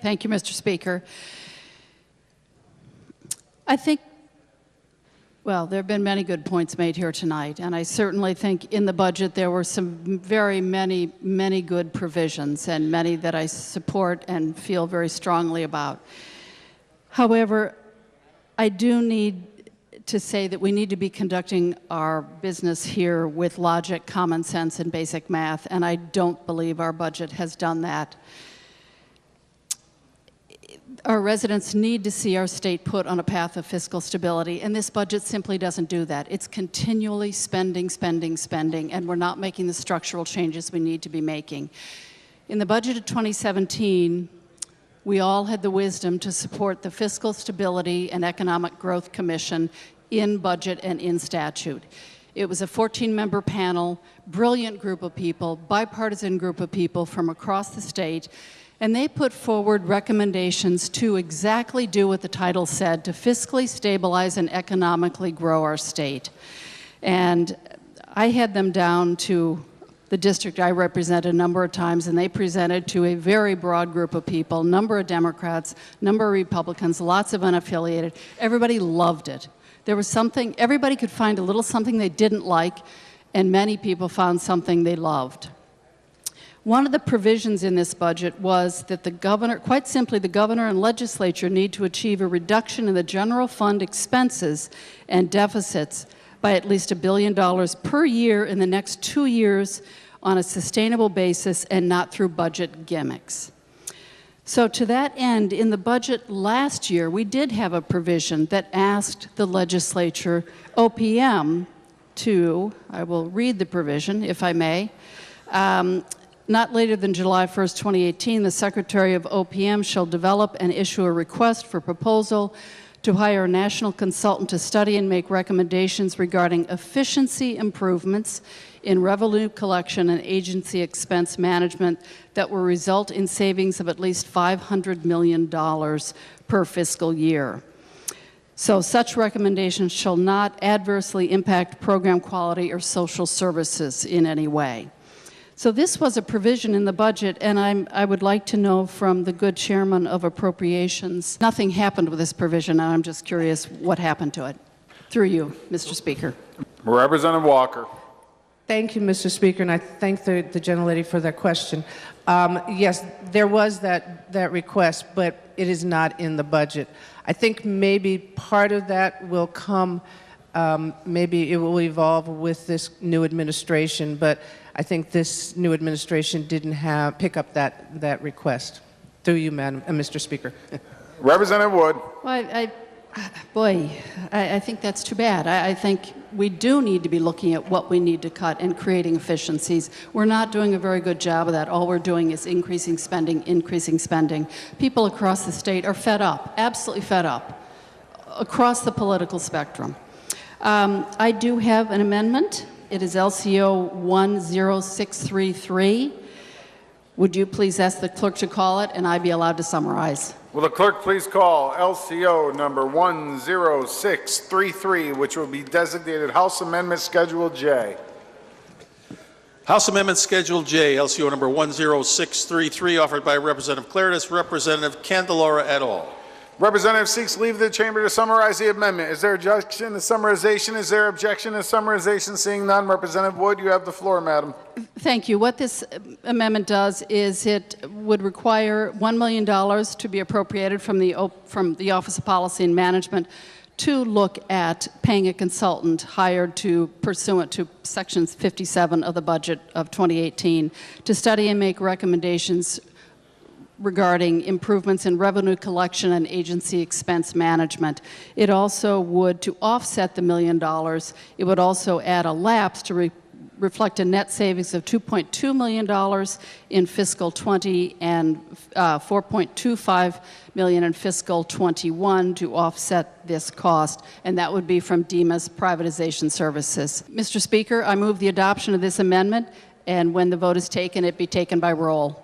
Thank you, Mr. Speaker. I think, well, there have been many good points made here tonight, and I certainly think in the budget there were some many good provisions, and many that I support and feel very strongly about. However, I do need to say that we need to be conducting our business here with logic, common sense, and basic math, and I don't believe our budget has done that. Our residents need to see our state put on a path of fiscal stability, and this budget simply doesn't do that. It's continually spending, and we're not making the structural changes we need to be making. In the budget of 2017, we all had the wisdom to support the Fiscal Stability and Economic Growth Commission in budget and in statute. It was a 14-member panel, brilliant group of people, bipartisan group of people from across the state, and they put forward recommendations to exactly do what the title said, to fiscally stabilize and economically grow our state. And I had them down to the district I represent a number of times, and they presented to a very broad group of people, number of Democrats, number of Republicans, lots of unaffiliated. Everybody loved it. There was something, everybody could find a little something they didn't like, and many people found something they loved. One of the provisions in this budget was that the governor, quite simply, the governor and legislature need to achieve a reduction in the general fund expenses and deficits by at least $1 billion per year in the next 2 years on a sustainable basis and not through budget gimmicks. So to that end, in the budget last year, we did have a provision that asked the legislature, OPM, to, I will read the provision, if I may, not later than July 1st, 2018, the Secretary of OPM shall develop and issue a request for proposal to hire a national consultant to study and make recommendations regarding efficiency improvements in revenue collection and agency expense management that will result in savings of at least $500 million per fiscal year. So such recommendations shall not adversely impact program quality or social services in any way. So this was a provision in the budget, and I would like to know from the good chairman of Appropriations, nothing happened with this provision, and I'm just curious what happened to it. Through you, Mr. Speaker. Representative Walker. Thank you, Mr. Speaker, and I thank the gentlelady for that question. Yes, there was that request, but it is not in the budget. I think maybe part of that will come, maybe it will evolve with this new administration, but I think this new administration didn't pick up that request. Through you, Mr. Speaker. Representative Wood. Well, I think that's too bad. I think we do need to be looking at what we need to cut and creating efficiencies. We're not doing a very good job of that. All we're doing is increasing spending. People across the state are fed up, absolutely fed up, across the political spectrum. I do have an amendment. It is LCO 10633. Would you please ask the clerk to call it, and I be allowed to summarize? Will the clerk please call LCO number 10633, which will be designated House Amendment Schedule J. House Amendment Schedule J, LCO number 10633, offered by Representative Claridis, Representative Candelora et al. Representative seeks leave of the chamber to summarize the amendment. Is there objection to summarization? Is there objection to summarization? Seeing none, Representative Wood, you have the floor, madam. Thank you. What this amendment does is it would require $1 million to be appropriated from the Office of Policy and Management to look at paying a consultant hired pursuant to Section 57 of the budget of 2018 to study and make recommendations regarding improvements in revenue collection and agency expense management. It also would, to offset the $1 million, it would also add a lapse to reflect a net savings of $2.2 million in fiscal 20 and $4.25 million in fiscal 21 to offset this cost, and that would be from DEMA's privatization services. Mr. Speaker, I move the adoption of this amendment, and when the vote is taken, it be taken by roll.